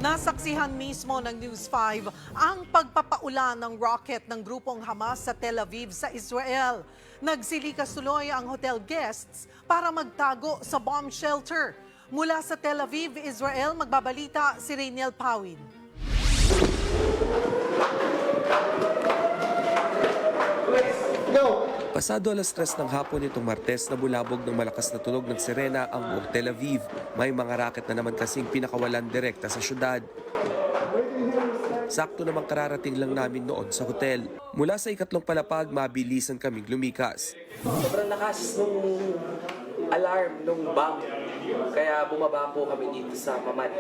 Nasaksihan mismo ng News 5 ang pagpapaulan ng rocket ng grupong Hamas sa Tel Aviv sa Israel. Nagsilikas tuloy ang hotel guests para magtago sa bomb shelter. Mula sa Tel Aviv, Israel, magbabalita si Rainiel Pawin. Pasado alas 3 ng hapon nitong Martes na bulabog ng malakas na tunog ng sirena ang buong Tel Aviv. May mga raket na naman kasing pinakawalan direkta sa syudad. Sakto namang kararating lang namin noon sa hotel. Mula sa ikatlong palapag, mabilisan kaming lumikas. Sobrang lakas nung alarm, nung bomb. Kaya bumaba po kami dito sa Mamad.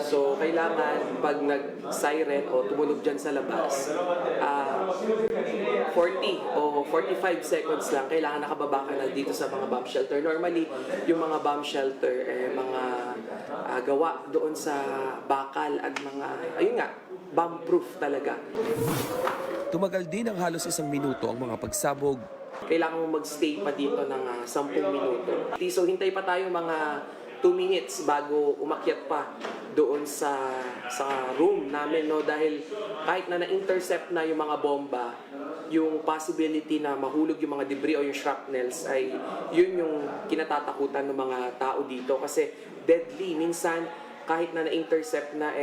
So, kailangan pag nag-siren o tumunog dyan sa labas, 40 o 45 seconds lang, kailangan nakababa ka na dito sa mga bomb shelter. Normally, yung mga bomb shelter, mga gawa doon sa bakal at mga, ayun nga, bomb-proof talaga. Tumagal din ng halos 1 minuto ang mga pagsabog. Kailangan mo magstay pa dito ng 10 minuto. So, hintay pa tayo mga 2 minutes bago umakyat pa doon sa room namin, no? Dahil kahit na na-intercept na yung mga bomba, yung possibility na mahulog yung mga debris o yung shrapnels ay yun yung kinatatakutan ng mga tao dito. Kasi deadly, minsan kahit na na-intercept na,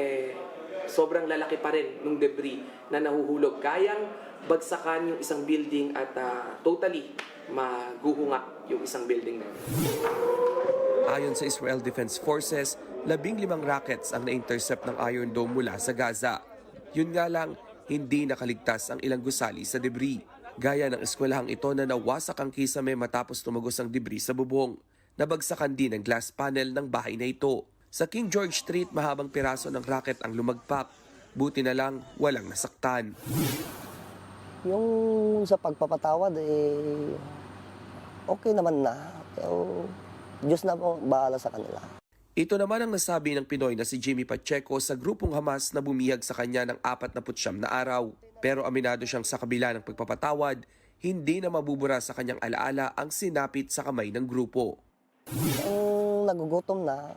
sobrang lalaki pa rin ng debris na nahuhulog. Kayang bagsakan yung isang building at totally maguhunga yung isang building na yun. Ayon sa Israel Defense Forces, 15 rockets ang na-intercept ng Iron Dome mula sa Gaza. Yun nga lang, hindi nakaligtas ang ilang gusali sa debris. Gaya ng eskwelahang ito na nawasak ang kisame matapos tumagos ang debris sa bubong. Nabagsakan din ang glass panel ng bahay na ito. Sa King George Street, mahabang piraso ng rocket ang lumagpak. Buti na lang, walang nasaktan. Yung sa pagpapatawad, okay naman na. Pero Diyos na po bahala sa kanila. Ito naman ang nasabi ng Pinoy na si Jimmy Pacheco sa grupong Hamas na bumihag sa kanya ng 49 na araw. Pero aminado siyang sa kabila ng pagpapatawad, hindi na mabubura sa kanyang alaala ang sinapit sa kamay ng grupo. Ang nagugutom na,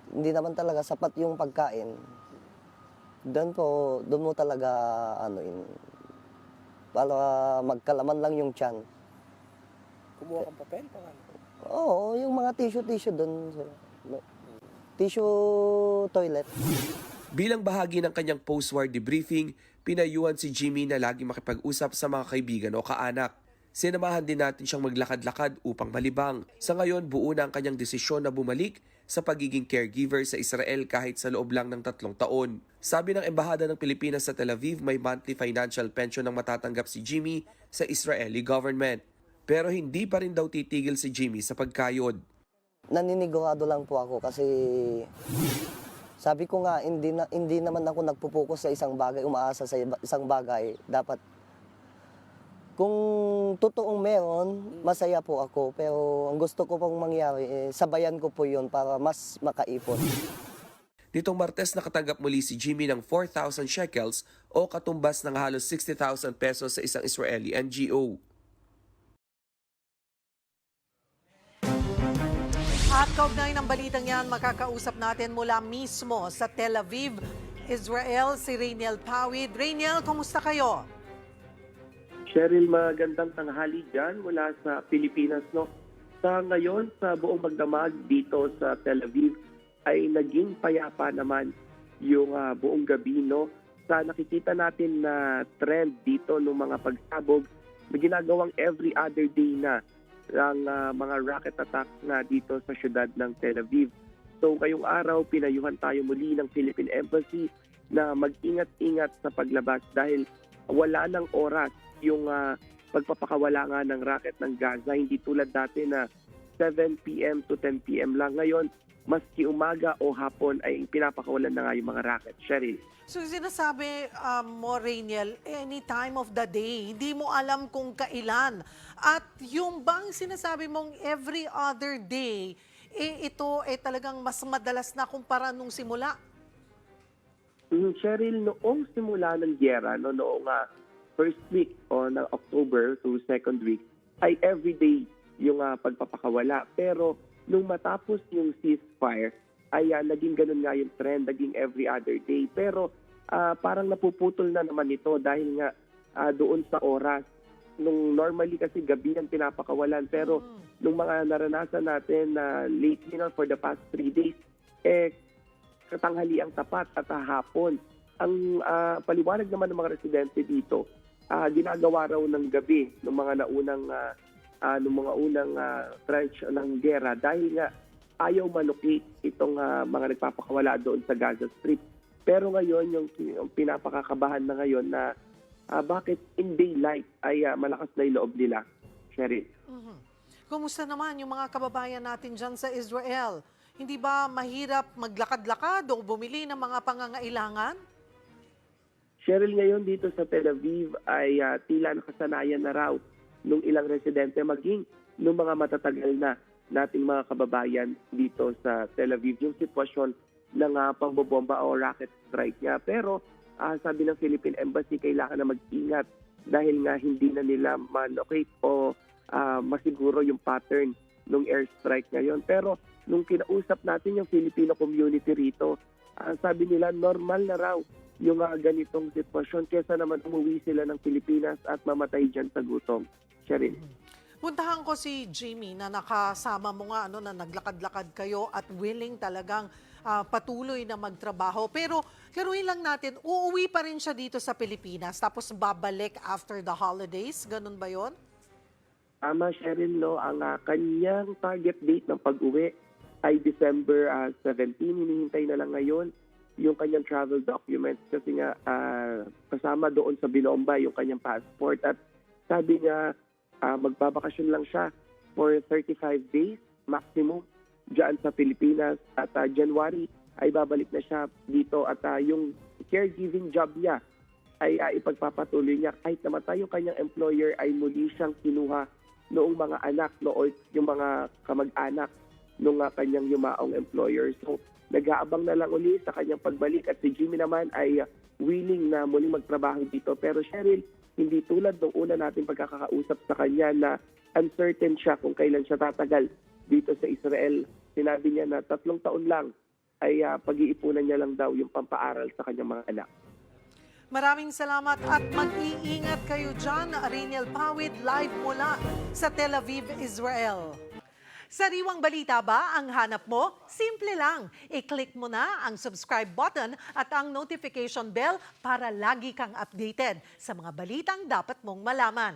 hindi naman talaga sapat yung pagkain. Doon mo talaga para magkalaman lang yung tiyan. Kumuha kang papel? Oo, yung mga tissue doon. Tissue toilet. Bilang bahagi ng kanyang post-war debriefing, pinayuhan si Jimmy na lagi makipag-usap sa mga kaibigan o kaanak. Sinamahan din natin siyang maglakad-lakad upang malibang. Sa ngayon, buo na ang kanyang desisyon na bumalik sa pagiging caregiver sa Israel kahit sa loob lang ng 3 taon. Sabi ng Embahada ng Pilipinas sa Tel Aviv, may monthly financial pension ang matatanggap si Jimmy sa Israeli government. Pero hindi pa rin daw titigil si Jimmy sa pagkayod. Naninigurado lang po ako kasi sabi ko nga hindi naman ako nagpo-focus sa isang bagay, umaasa sa isang bagay. Dapat kung totoong meron, masaya po ako. Pero ang gusto ko pong mangyari, sabayan ko po yun para mas makaipon. Nitong Martes nakatanggap muli si Jimmy ng 4,000 shekels o katumbas ng halos 60,000 pesos sa isang Israeli NGO. At kaugnay ng balitang yan, makakausap natin mula mismo sa Tel Aviv, Israel, si Rainiel Pawid. Rainiel, kumusta kayo? Cheryl, magandang tanghali dyan mula sa Pilipinas. No? Sa ngayon, sa buong magdamag dito sa Tel Aviv, ay naging payapa naman yung buong gabi. No? Sa nakikita natin na trend dito ng mga pagsabog, na ginagawang every other day na ang mga rocket attack na dito sa syudad ng Tel Aviv. So ngayong araw, pinayuhan tayo muli ng Philippine Embassy na mag-ingat-ingat sa paglabas dahil wala ng oras yung pagpapakawala nga ng rocket ng Gaza. Hindi tulad dati na 7 p.m. to 10 p.m. lang. Ngayon, maski umaga o hapon ay pinapakawalan na nga yung mga rocket. Cheryl. So sinasabi mo, Rainiel, any time of the day, hindi mo alam kung kailan. At yung bang sinasabi mong every other day, ito talagang mas madalas na kumpara nung simula? Cheryl, noong simula ng gyera, noong first week o ng October to second week, ay everyday yung pagpapakawala. Pero nung matapos yung ceasefire, ay naging ganun nga yung trend, naging every other day. Pero parang napuputol na naman ito dahil nga doon sa oras. Nung normally kasi gabi ang pinapakawalan, pero nung mga naranasan natin na lately na for the past 3 days, katanghali ang tapat at hapon. Ang paliwanag naman ng mga residente dito, ginagawa raw ng gabi ng mga unang trench ng gera dahil nga ayaw malocate itong mga nagpapakawala doon sa Gaza Strip. Pero ngayon, yung pinapakakabahan na ngayon na bakit in daylight ay malakas na yung loob nila, Cheryl. Kumusta naman yung mga kababayan natin dyan sa Israel? Hindi ba mahirap maglakad-lakad o bumili ng mga pangangailangan? Cheryl, ngayon dito sa Tel Aviv ay tila nakasanayan na raw nung ilang residente maging nung mga matatagal na nating mga kababayan dito sa Tel Aviv yung sitwasyon ng pangbobomba o rocket strike niya. Pero sabi ng Philippine Embassy, kailangan na mag-ingat dahil nga hindi na nila malocate o masiguro yung pattern ng airstrike ngayon. Pero nung kinausap natin yung Filipino community rito, sabi nila normal na raw yung ganitong sitwasyon kesa naman umuwi sila ng Pilipinas at mamatay dyan sa gutom. Cheryl. Puntahan ko si Jimmy na nakasama mo nga na naglakad-lakad kayo at willing talagang patuloy na magtrabaho. Pero klaruhin lang natin, uuwi pa rin siya dito sa Pilipinas tapos babalik after the holidays? Ganun ba yon? Tama, Cheryl, no? Ang kanyang target date ng pag-uwi ay December 17. Hinihintay na lang ngayon yung kanyang travel documents kasi nga kasama doon sa binomba yung kanyang passport. At sabi niya, magbabakasyon lang siya for 35 days maximum dyan sa Pilipinas at January ay babalik na siya dito at yung caregiving job niya ay ipagpapatuloy niya kahit namatay yung kanyang employer ay muli siyang kinuha noong mga anak o yung mga kamag-anak nung kanyang yumaong employer. So nag-aabang na lang uli sa kanyang pagbalik at si Jimmy naman ay willing na muling magtrabaho dito. Pero Cheryl, hindi tulad nung una natin pagkakausap sa kanya na uncertain siya kung kailan siya tatagal dito sa Israel. Sinabi niya na 3 taon lang ay pag-iipunan niya lang daw yung pampaaral sa kanyang mga anak. Maraming salamat at mag-iingat kayo dyan. Ariniel Pawid, live mula sa Tel Aviv, Israel. Sariwang balita ba ang hanap mo? Simple lang. I-click mo na ang subscribe button at ang notification bell para lagi kang updated sa mga balitang dapat mong malaman.